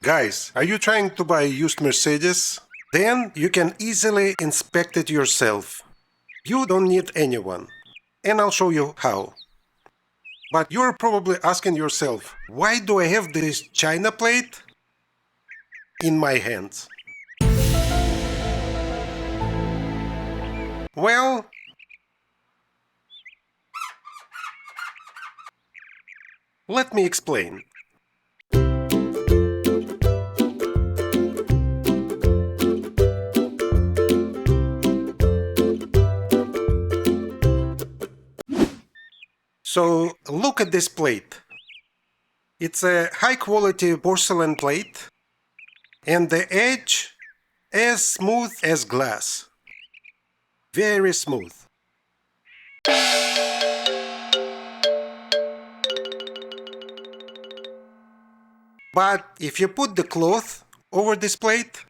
Guys, are you trying to buy a used Mercedes? Then you can easily inspect it yourself. You don't need anyone. And I'll show you how. But you're probably asking yourself, why do I have this China plate in my hands? Well, let me explain. So look at this plate. It's a high quality porcelain plate and the edge as smooth as glass. Very smooth. But if you put the cloth over this plate,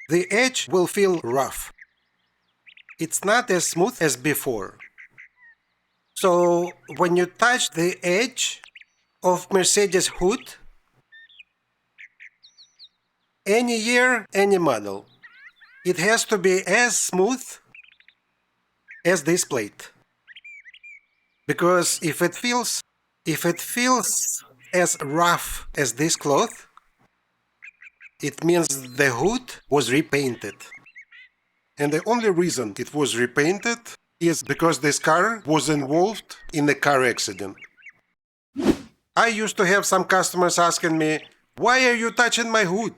the edge will feel rough. It's not as smooth as before. So when you touch the edge of Mercedes hood, any year, any model, it has to be as smooth as this plate. Because if it feels as rough as this cloth, it means the hood was repainted. And the only reason it was repainted is because this car was involved in a car accident. I used to have some customers asking me, "Why are you touching my hood?"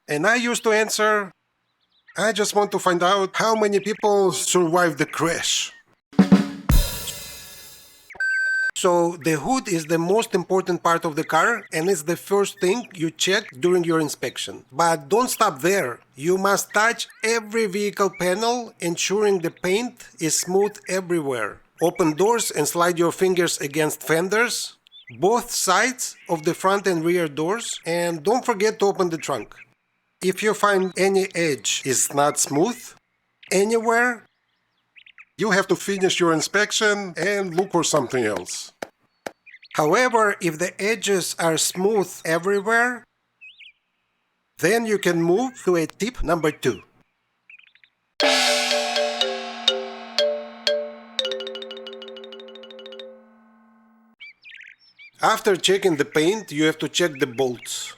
And I used to answer, "I just want to find out how many people survived the crash." So the hood is the most important part of the car and it's the first thing you check during your inspection. But don't stop there. You must touch every vehicle panel, ensuring the paint is smooth everywhere. Open doors and slide your fingers against fenders, both sides of the front and rear doors, and don't forget to open the trunk. If you find any edge is not smooth anywhere, you have to finish your inspection and look for something else. However, if the edges are smooth everywhere, then you can move to a tip number 2. After checking the paint, you have to check the bolts.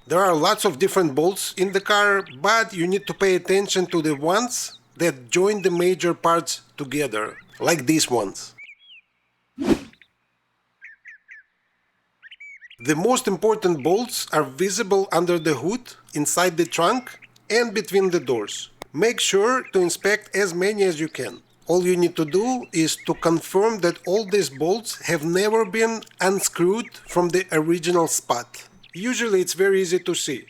There are lots of different bolts in the car, but you need to pay attention to the ones that join the major parts together, like these ones. The most important bolts are visible under the hood, inside the trunk, and between the doors. Make sure to inspect as many as you can. All you need to do is to confirm that all these bolts have never been unscrewed from the original spot. Usually it's very easy to see.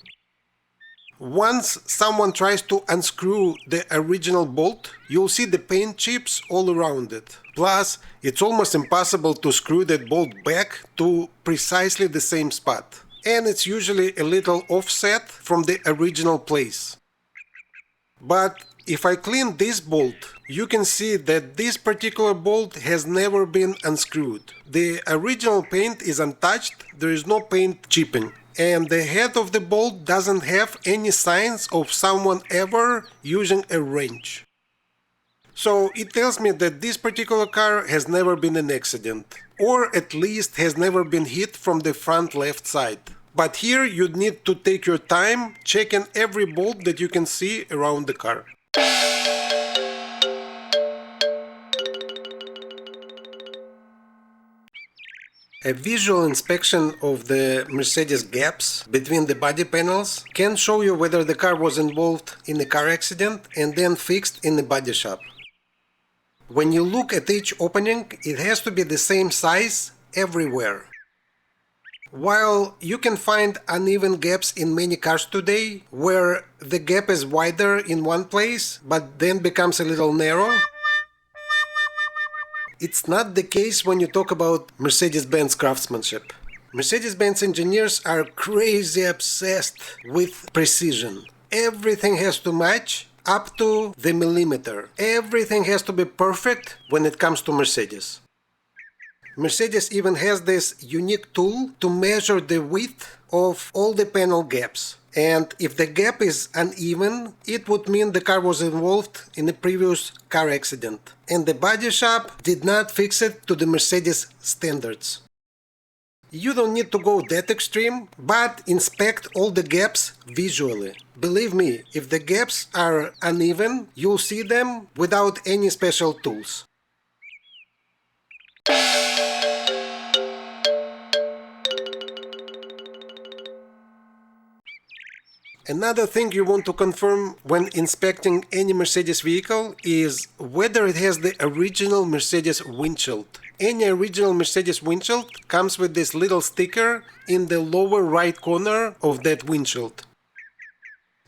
Once someone tries to unscrew the original bolt, you'll see the paint chips all around it. Plus, it's almost impossible to screw that bolt back to precisely the same spot. And it's usually a little offset from the original place. But if I clean this bolt, you can see that this particular bolt has never been unscrewed. The original paint is untouched, there is no paint chipping. And the head of the bolt doesn't have any signs of someone ever using a wrench. So it tells me that this particular car has never been an accident, or at least has never been hit from the front left side. But here you need to take your time checking every bolt that you can see around the car. A visual inspection of the Mercedes gaps between the body panels can show you whether the car was involved in a car accident and then fixed in the body shop. When you look at each opening, it has to be the same size everywhere. While you can find uneven gaps in many cars today, where the gap is wider in one place but then becomes a little narrow, it's not the case when you talk about Mercedes-Benz craftsmanship. Mercedes-Benz engineers are crazy obsessed with precision. Everything has to match up to the millimeter. Everything has to be perfect when it comes to Mercedes. Mercedes even has this unique tool to measure the width of all the panel gaps. And if the gap is uneven, it would mean the car was involved in a previous car accident. And the body shop did not fix it to the Mercedes standards. You don't need to go that extreme, but inspect all the gaps visually. Believe me, if the gaps are uneven, you'll see them without any special tools. Another thing you want to confirm when inspecting any Mercedes vehicle is whether it has the original Mercedes windshield. Any original Mercedes windshield comes with this little sticker in the lower right corner of that windshield.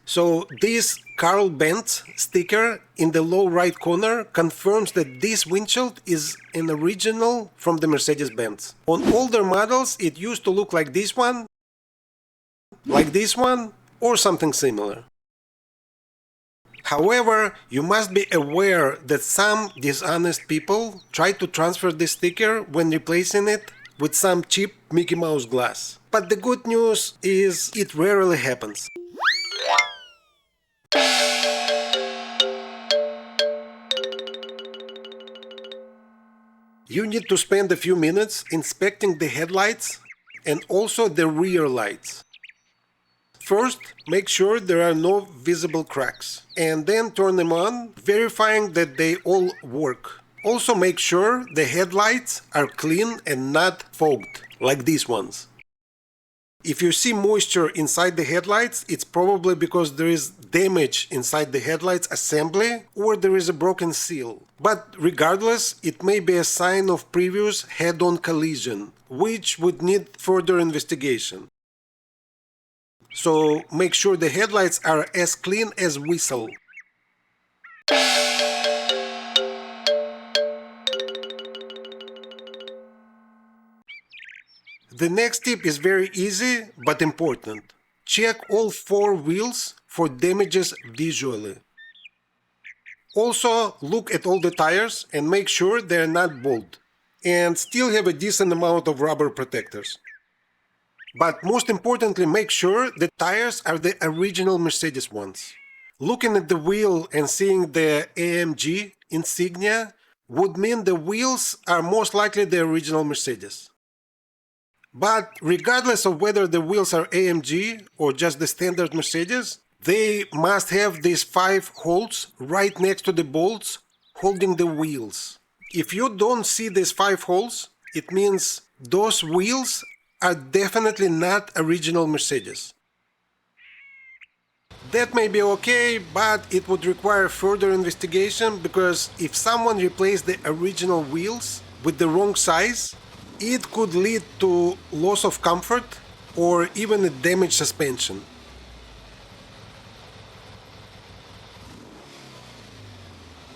So this Carl Benz sticker in the low right corner confirms that this windshield is an original from the Mercedes-Benz. On older models it used to look like this one, or something similar. However, you must be aware that some dishonest people try to transfer this sticker when replacing it with some cheap Mickey Mouse glass. But the good news is it rarely happens. You need to spend a few minutes inspecting the headlights and also the rear lights. First, make sure there are no visible cracks, and then turn them on, verifying that they all work. Also make sure the headlights are clean and not fogged, like these ones. If you see moisture inside the headlights, it's probably because there is damage inside the headlights assembly or there is a broken seal. But regardless, it may be a sign of previous head-on collision, which would need further investigation. So make sure the headlights are as clean as whistle. The next tip is very easy but important. Check all 4 wheels for damages visually. Also, look at all the tires and make sure they are not bald and still have a decent amount of rubber protectors. But most importantly, make sure the tires are the original Mercedes ones. Looking at the wheel and seeing the AMG insignia would mean the wheels are most likely the original Mercedes. But regardless of whether the wheels are AMG or just the standard Mercedes, they must have these 5 holes right next to the bolts holding the wheels. If you don't see these 5 holes, it means those wheels are definitely not original Mercedes. That may be okay, but it would require further investigation because if someone replaced the original wheels with the wrong size, it could lead to loss of comfort or even a damaged suspension.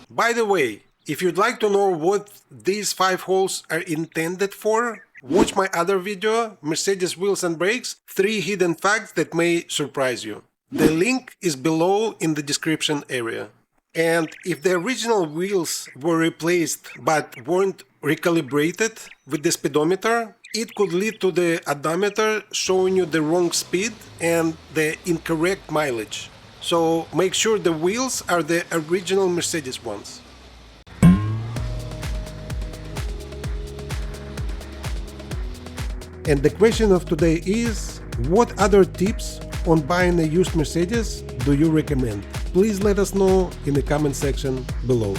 By the way, if you'd like to know what these 5 holes are intended for, watch my other video, Mercedes Wheels and Brakes, 3 hidden facts that may surprise you. The link is below in the description area. And if the original wheels were replaced but weren't recalibrated with the speedometer, it could lead to the odometer showing you the wrong speed and the incorrect mileage. So make sure the wheels are the original Mercedes ones. And the question of today is, what other tips on buying a used Mercedes do you recommend? Please let us know in the comment section below.